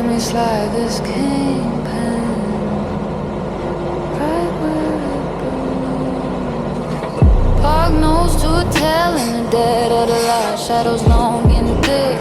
Let me slide this kingpin right where it belongs. Park nose to a tail in the dead of the light. Shadows long and thick.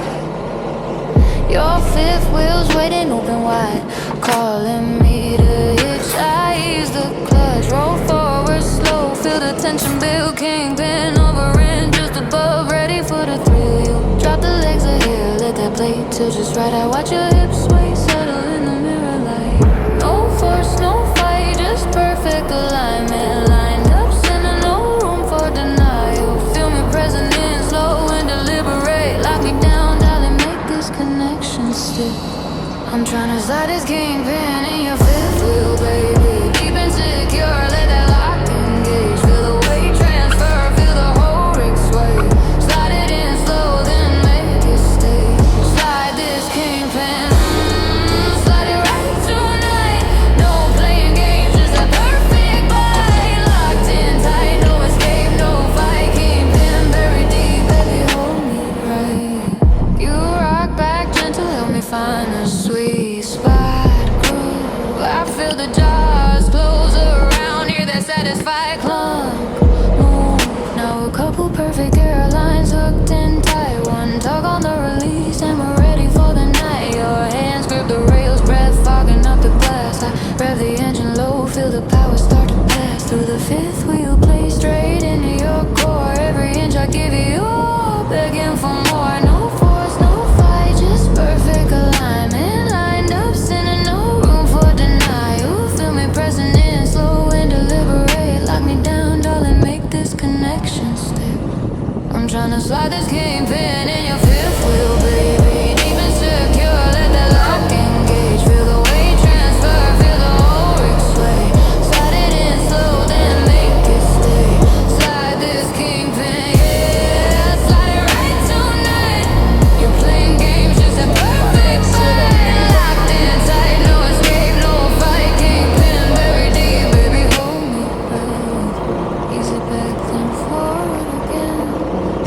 Your fifth wheel's waiting open wide, calling me to hitch. I ease the clutch, roll forward slow. Feel the tension build, kingpin over in just above, ready for the thrill. You drop the legs of here, let that plate tilt just right. I watch your hips sway, settle in the mirror light. No force, no fight, just perfect alignment. Lined up, center, no room for denial. Feel me present in slow and deliberate. Lock me down, darling, make this connection stick. I'm tryna slide this kingpin in your fifth wheel, baby. Deep and secure, let that lock engage. Feel the weight transfer, feel the whole rig sway. Slide it in slow, then make it stay. Slide this kingpin, slide it right tonight. No playing games, just a perfect bite. Locked in tight, no escape, no fight. Kingpin buried deep, baby, hold me right. You rock back gentle, help me find the sweet spot groove. I feel the jaws close around here, that satisfied clunk. Move, now a couple perfect airlines hooked in tight. One tug on the release and we're ready for the night. Your hands grip the rails, breath fogging up the glass. I rev the engine low, feel the power start to pass through the fifth wheel, play straight into your core. Every inch I give you, begging for more. No force, no fight, just perfect alignment. Lined up, center, no room for denial. Feel me pressing in slow and deliberate. Lock me down, darling, make this connection stick. I'm tryna slide this kingpin in your fifth wheel, baby. Deep and secure, let that lock engage. Feel the weight transfer, feel the whole rig sway. Slide it in slow, then make it stay. Slide this kingpin, yeah. Slide it right tonight. You're playing games, just a perfect fight. Locked in tight, no escape, no fight. Kingpin buried deep, baby, hold me right. Ease it back, then forward again.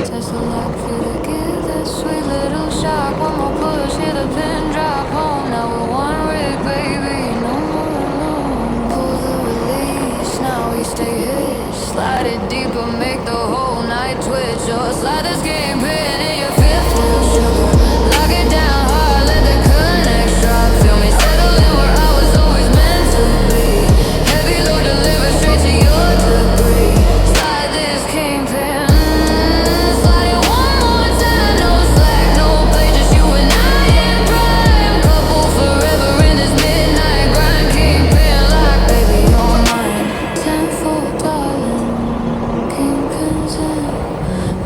Test the lock, feel the give that sweet little shock. One more push, hit a pin drop home. Now we're one rig, baby, no more alone. Pull the release, now we stay hitched. Slide it deeper, make the whole night twitch. Or slide this kingpin in your fifth wheel, sugar. Lock it down hard, let the connect drop. Feel me settle in where I was always meant to be. Heavy load delivered straight to your degree. Slide this kingpin, slide it one more time. No slack, no play, just you and I in prime. Couple forever in this midnight grind. Kingpin lock, baby, you're mine. Tenfold, darling, kingpins in.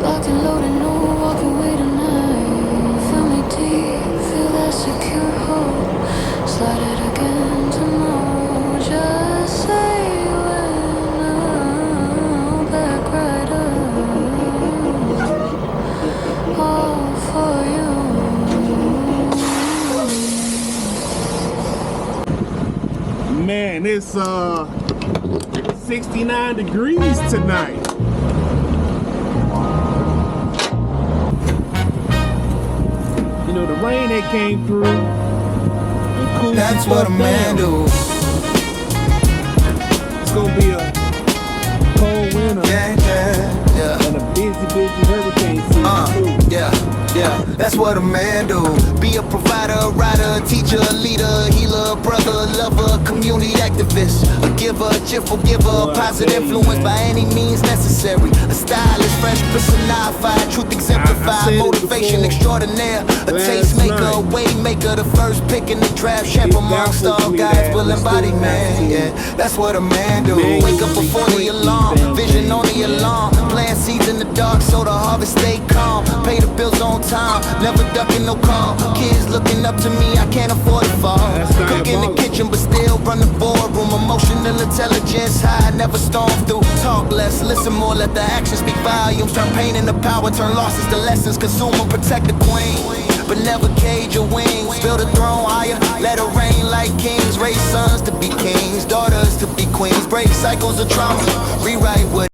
Locked and loaded, no walking away tonight. Feel me deep, feel that secure hold. Slide it again tomorrow. Just say when I'll back right up. All for you. Man, it's 69 degrees tonight. You know, the rain that came through, it cooled That's some what a stuff man down. do. It's gonna be a cold winter Yeah. and a busy hurricane season too. Yeah, that's what a man do. Be a provider, a writer, a teacher, a leader, a healer, a brother, a lover, a community activist, a giver, a cheerful giver, a positive influence by any means necessary. A stylist, fresh personified, truth I exemplified, said it motivation before extraordinaire, a last tastemaker, a night. waymaker, the first pick in the draft, champ amongst all guys, will embody man. Yeah, that's what a man do. Man, Wake up before the alarm, vision on the alarm, plant seeds in the dark so the harvest stay calm. Pay the bills on time, never ducking no call. Kids looking up to me, I can't afford to fall. Cook in the kitchen but still run the boardroom. Emotional intelligence high, never storm through. Talk less, listen more, let the actions speak volumes. Turn pain into power, turn losses to lessons. Consume and protect the queen, but never cage your wings. Build a throne higher, let it rain like kings. Raise sons to be kings, daughters to be queens. Break cycles of trauma, rewrite what